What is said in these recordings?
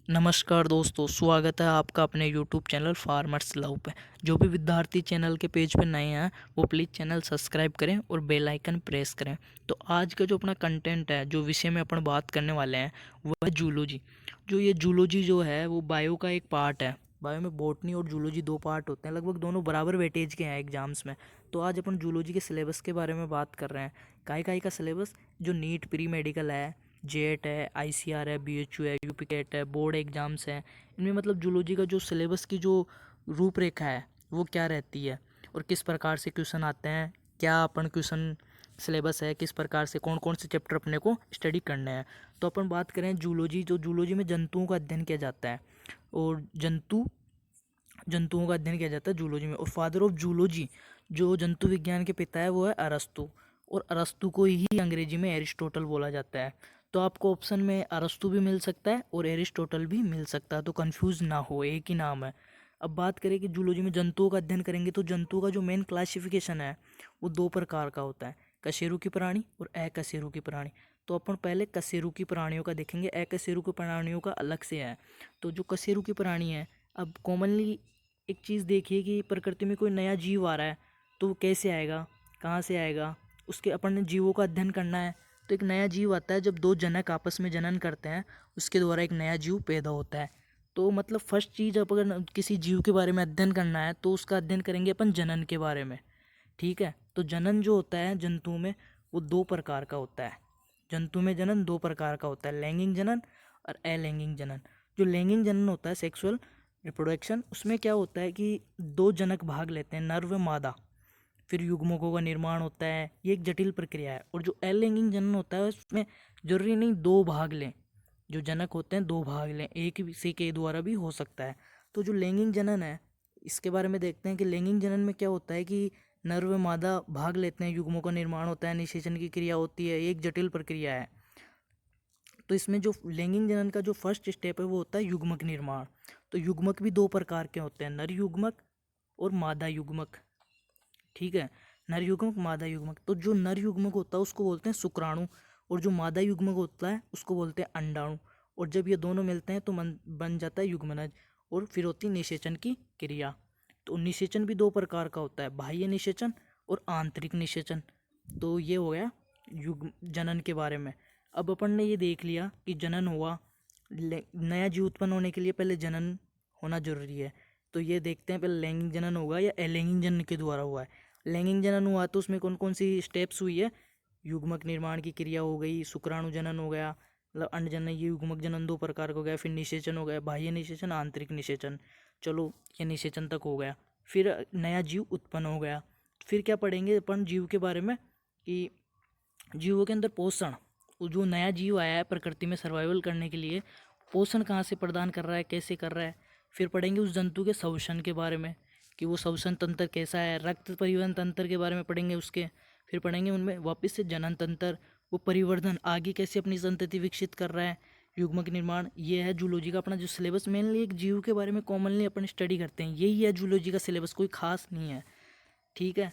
नमस्कार दोस्तों, स्वागत है आपका अपने यूट्यूब चैनल फार्मर्स लव पे। जो भी विद्यार्थी चैनल के पेज पे नए हैं वो प्लीज़ चैनल सब्सक्राइब करें और बेल आइकन प्रेस करें। तो आज का जो अपना कंटेंट है, जो विषय में अपन बात करने वाले हैं वो है जूलॉजी। जो ये जूलॉजी जो है वो बायो का एक पार्ट है। बायो में बॉटनी और जूलॉजी दो पार्ट होते हैं, लगभग दोनों बराबर वेटेज के हैं एग्जाम्स में। तो आज अपन जूलॉजी के सिलेबस के बारे में बात कर रहे हैं। काई का सिलेबस जो नीट प्री मेडिकल है, जेट है, आईसीआर है, बीएचयू है, यूपी कैट है, बोर्ड एग्जाम्स हैं, इनमें मतलब जूलॉजी का जो सिलेबस की जो रूपरेखा है वो क्या रहती है और किस प्रकार से क्वेश्चन आते हैं, क्या अपन क्वेश्चन सिलेबस है, किस प्रकार से कौन कौन से चैप्टर अपने को स्टडी करने हैं। तो अपन बात करें जूलॉजी, जो जूलॉजी में जंतुओं का अध्ययन किया जाता है और जंतुओं का अध्ययन किया जाता है जूलॉजी में। और फादर ऑफ जूलॉजी, जो जंतु विज्ञान के पिता है, वो है अरस्तु। और अरस्तु को ही अंग्रेजी में एरिस्टोटल बोला जाता है। तो आपको ऑप्शन में अरस्तु भी मिल सकता है और एरिस्टोटल भी मिल सकता है, तो कंफ्यूज ना हो, एक ही नाम है। अब बात करें कि जूलॉजी में जंतुओं का अध्ययन करेंगे तो जंतुओं का जो मेन क्लासिफिकेशन है वो दो प्रकार का होता है, कशेरुकी प्राणी और अकशेरुकी प्राणी। तो अपन पहले कशेरुकी प्राणियों का देखेंगे, अकशेरुकी प्राणियों का अलग से है। तो जो कशेरुकी प्राणी है, अब कॉमनली एक चीज़ देखिए कि प्रकृति में कोई नया जीव आ रहा है तो वो कैसे आएगा, कहाँ से आएगा, उसके अपन ने जीवों का अध्ययन करना है। तो एक नया जीव आता है जब दो जनक आपस में जनन करते हैं, उसके द्वारा एक नया जीव पैदा होता है। तो मतलब फर्स्ट चीज़, अब अगर किसी जीव के बारे में अध्ययन करना है तो उसका अध्ययन करेंगे अपन जनन के बारे में। ठीक है, तो जनन जो होता है जंतु में वो दो प्रकार का होता है। जंतु में जनन दो प्रकार का होता है, लैंगिक जनन और अलैंगिक जनन। जो लैंगिक जनन होता है, सेक्सुअल रिप्रोडक्शन, उसमें क्या होता है कि दो जनक भाग लेते हैं, नर व मादा, फिर युग्मकों का निर्माण होता है। ये एक जटिल प्रक्रिया है। और जो अलैंगिक जनन होता है उसमें जरूरी नहीं दो भाग लें, जो जनक होते हैं दो भाग लें, एक से के द्वारा भी हो सकता है। तो जो लैंगिक जनन है इसके बारे में देखते हैं कि लैंगिक जनन में क्या होता है कि नर व मादा भाग लेते हैं, युग्मों का निर्माण होता है, निषेचन की क्रिया होती है, एक जटिल प्रक्रिया है। तो इसमें जो लैंगिक जनन का जो फर्स्ट स्टेप है वो होता है युग्मक निर्माण। तो युग्मक भी दो प्रकार के होते हैं, नर युग्मक और मादा युग्मक। ठीक है, नर युग्मक मादा युग्मक। तो जो नर युग्मक होता है उसको बोलते हैं शुक्राणु, और जो मादा युग्मक होता है उसको बोलते हैं अंडाणु। और जब ये दोनों मिलते हैं तो बन जाता है युग्मनज, और फिर होती है निषेचन की क्रिया। तो निषेचन भी दो प्रकार का होता है, बाह्य निषेचन और आंतरिक निषेचन। तो ये हो गया युग्म जनन के बारे में। अब अपन ने ये देख लिया कि जनन हुआ, नया जीव उत्पन्न होने के लिए पहले जनन होना जरूरी है। तो ये देखते हैं पहले लैंगिक जनन होगा या अलैंगिक जनन के द्वारा हुआ है। लैंगिक जनन हुआ तो उसमें कौन कौन सी स्टेप्स हुई है, युग्मक निर्माण की क्रिया हो गई, शुक्राणु जनन हो गया, मतलब अंड जनन, ये युग्मक जनन दो प्रकार का हो गया, फिर निषेचन हो गया, बाह्य निषेचन, आंतरिक निषेचन। चलो, ये निषेचन तक हो गया। फिर नया जीव उत्पन्न हो गया। फिर क्या पढ़ेंगे अपन जीव के बारे में कि जीवों के अंदर पोषण, वो जो नया जीव आया है प्रकृति में सर्वाइवल करने के लिए, पोषण कहाँ से प्रदान कर रहा है, कैसे कर रहा है। फिर पढ़ेंगे उस जंतु के श्वसन के बारे में कि वो श्वसन तंत्र कैसा है, रक्त परिवहन तंत्र के बारे में पढ़ेंगे उसके। फिर पढ़ेंगे उनमें वापस से जनन तंत्र, वो परिवर्धन आगे कैसे अपनी संतति विकसित कर रहा है, युग्मक निर्माण। ये है जूलॉजी का अपना जो सिलेबस। मेनली एक जीव के बारे में कॉमनली अपन स्टडी करते हैं, यही है जूलॉजी का सिलेबस, कोई खास नहीं है। ठीक है,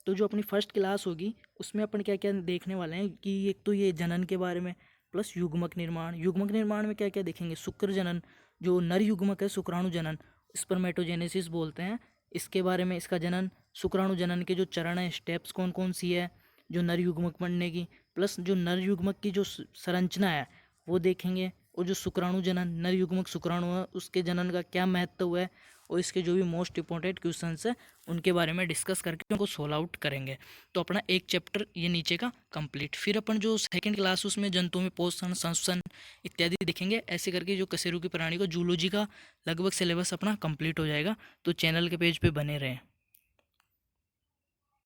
तो जो अपनी फर्स्ट क्लास होगी उसमें अपन क्या क्या देखने वाले हैं कि एक तो ये जनन के बारे में प्लस युग्मक निर्माण। युग्मक निर्माण में क्या क्या देखेंगे, शुक्र जनन, जो नर युग्मक है शुक्राणु जनन, स्पर्मेटोजेनेसिस बोलते हैं इसके बारे में, इसका जनन, शुक्राणु जनन के जो चरण है, स्टेप्स कौन कौन सी है जो नर युग्मक बनने की, प्लस जो नर युग्मक की जो संरचना है वो देखेंगे। और जो शुक्राणु जनन, नर युग्मक शुक्राणु है, उसके जनन का क्या महत्व है, और इसके जो भी मोस्ट इंपॉर्टेंट क्वेश्चंस है उनके बारे में डिस्कस करके उनको सोल्व आउट करेंगे। तो अपना एक चैप्टर ये नीचे का कंप्लीट। फिर अपन जो सेकंड क्लास उसमें जंतुओं में पोषण, संश्लेषण इत्यादि देखेंगे। ऐसे करके जो कशेरुकी प्राणी का जूलॉजी का लगभग सिलेबस अपना कंप्लीट हो जाएगा। तो चैनल के पेज पे बने रहें।